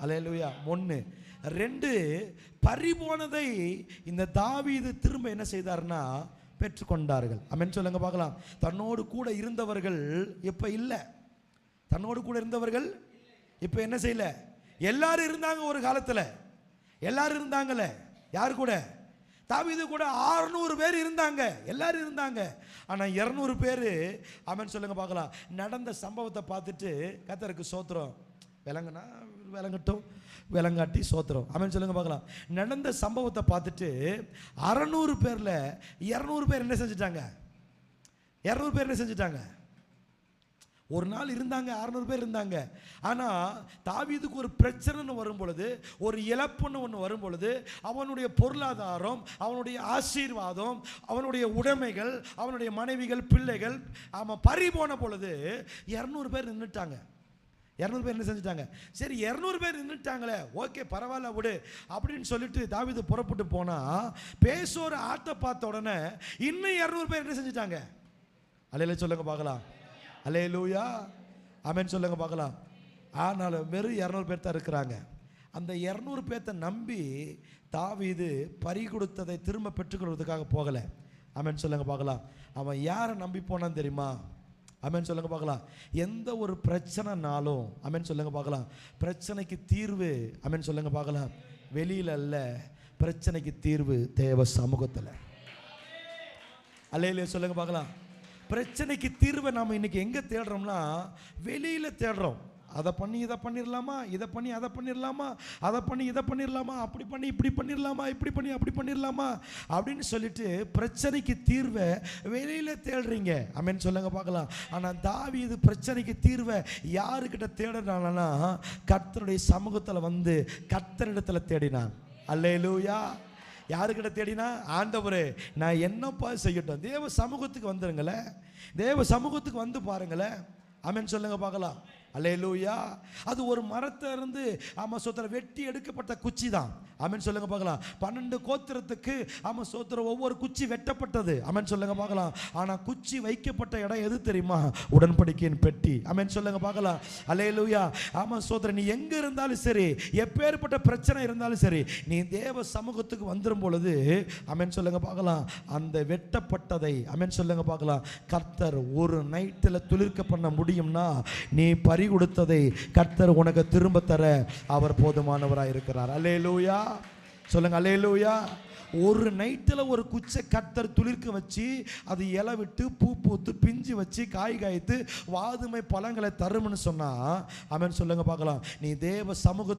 அல்லேலூயா. 1. 2, பறிபோனதை இந்த தாவீது திரும்ப என்ன செய்தார்னா பெற்றுக்கொண்டார்கள். ஆமென் சொல்லுங்க பார்க்கலாம். தன்னோடு கூட இருந்தவர்கள் இப்ப இல்லை. தன்னோடு கூட இருந்தவர்கள் இப்ப என்ன செய்யல? எல்லாரும் இருந்தாங்க ஒரு காலத்தில், எல்லாரும் இருந்தாங்கல்ல. யார் கூட? தாவீது கூட 600 பேர் இருந்தாங்க, எல்லாரும் இருந்தாங்க. ஆனால் 200 பேர் ஆமென் சொல்லுங்க பார்க்கலாம் நடந்த சம்பவத்தை பார்த்துட்டு கர்த்தருக்கு ஸ்தோத்திரம், விளங்குனா விளங்கட்டும், விளங்காட்டி சோத்திரம். ஆமென் சொல்லுங்க பார்க்கலாம். நடந்த சம்பவத்தை பார்த்துட்டு 600 பேரில் 200 பேர் என்ன செஞ்சுட்டாங்க? 200 பேர் என்ன செஞ்சுட்டாங்க? ஒரு நாள் இருந்தாங்க, 600 பேர் இருந்தாங்க. ஆனால் தாவீதுக்கு ஒரு பிரச்சனைன்னு வரும் பொழுது, ஒரு இழப்புன்னு ஒன்று வரும் பொழுது, அவனுடைய பொருளாதாரம், அவனுடைய ஆசீர்வாதம், அவனுடைய உடைமைகள், அவனுடைய மனைவிகள், பிள்ளைகள் அவன் பறி போன பொழுது 200 பேர் நின்றுட்டாங்க. 200 பேர் என்ன செஞ்சுட்டாங்க? சரி 200 பேர் நின்றுட்டாங்களே, ஓகே பரவாயில்ல விடு அப்படின்னு சொல்லிட்டு தாவீது புறப்பட்டு போனால், பேசோர் ஆட்டை பார்த்த உடனே இன்னும் 200 பேர் என்ன செஞ்சுட்டாங்க? அல்லேலூயா சொல்லுங்க பார்க்கலாம். அல்லேலூயா ஆமென் சொல்லுங்க பார்க்கலாம். ஆனாலும் வெறும் 200 பேர் தான் இருக்கிறாங்க. அந்த 200 பேர்த்தை நம்பி தாவீது பறி கொடுத்ததை திரும்ப பெற்றுக்கொள்வதற்காக போகலை. ஆமென் சொல்லுங்க பார்க்கலாம். அவன் யாரை நம்பி போனான்னு தெரியுமா? ஆமென் சொல்லுங்க பார்க்கலாம். எந்த ஒரு பிரச்சனைனாலும் ஆமென் சொல்லுங்க பார்க்கலாம், பிரச்சனைக்கு தீர்வு ஆமென் சொல்லுங்க பார்க்கலாம் வெளியில் அல்ல, பிரச்சனைக்கு தீர்வு தேவ சமூகத்தில். அல்லேலூயா சொல்லுங்க பார்க்கலாம். பிரச்சனைக்கு தீர்வை நாம் இன்னைக்கு எங்கே தேடுறோம்னா வெளியில் தேடுறோம். அதை பண்ணி இதை பண்ணிடலாமா, இதை பண்ணி அதை பண்ணிடலாமா, அதை பண்ணி இதை பண்ணிடலாமா, அப்படி பண்ணி இப்படி பண்ணிடலாமா, இப்படி பண்ணி அப்படி பண்ணிடலாமா அப்படின்னு சொல்லிட்டு பிரச்சனைக்கு தீர்வை வெளியில் தேடுறீங்க. ஆமென் சொல்லுங்க பார்க்கலாம். ஆனால் தாவீது பிரச்சனைக்கு தீர்வை யாருக்கிட்ட தேடினானா கர்த்தருடைய சமூகத்தில் வந்து கர்த்தரிடத்தில் தேடினான். அல்லேலூயா. யாருக்கிட்ட தேடினா? ஆண்டவரே நான் என்னப்பா செய்யட்டும்? தேவ சமூகத்துக்கு வந்துருங்களேன், தேவ சமூகத்துக்கு வந்து பாருங்களேன். ஆமென் சொல்லுங்க பார்க்கலாம். அல்லேலூயா. அது ஒரு மரத்தை இருந்து ஆமாம் சோத்திரம் வெட்டி எடுக்கப்பட்ட குச்சி தான். ஆமென் சொல்லுங்க பார்க்கலாம். 12 கோத்திரத்துக்கு ஆமாம் சோத்திரம் ஒவ்வொரு குச்சி வெட்டப்பட்டது. ஆமென் சொல்லுங்க பார்க்கலாம். ஆனால் குச்சி வைக்கப்பட்ட இடம் எது தெரியுமா? உடன்படிக்கையின் பெட்டி. ஆமென் சொல்லுங்க பார்க்கலாம். அல்லேலூயா. ஆமாம் சோத்திரம் நீ எங்கே இருந்தாலும் சரி, எப்பேற்பட்ட பிரச்சனை இருந்தாலும் சரி, நீ தேவ சமூகத்துக்கு வந்துடும் பொழுது ஆமென் சொல்லுங்க பார்க்கலாம் அந்த வெட்டப்பட்டதை ஆமென் சொல்லுங்க பார்க்கலாம் கர்த்தர் ஒரு நைட்டில் துளிர்க்க பண்ண முடியும்னா நீ பறி கொடுத்ததை கர்த்தர் உனக்கு திரும்ப தர அவர் போதுமானவராக இருக்கிறார். அல்லேலூயா சொல்லுங்க. அல்லேலூயா. ஒரு நைட்டில் ஒரு குச்சை கர்த்தர் துளிர்க்க வச்சு அது இலை விட்டு பூ பூத்து பிஞ்சு வச்சு காய் காய்த்து வாதுமை பழங்களை தரும்னு சொன்னா ஆமென் சொல்லுங்க பார்க்கலாம் நீ தேவ சமூக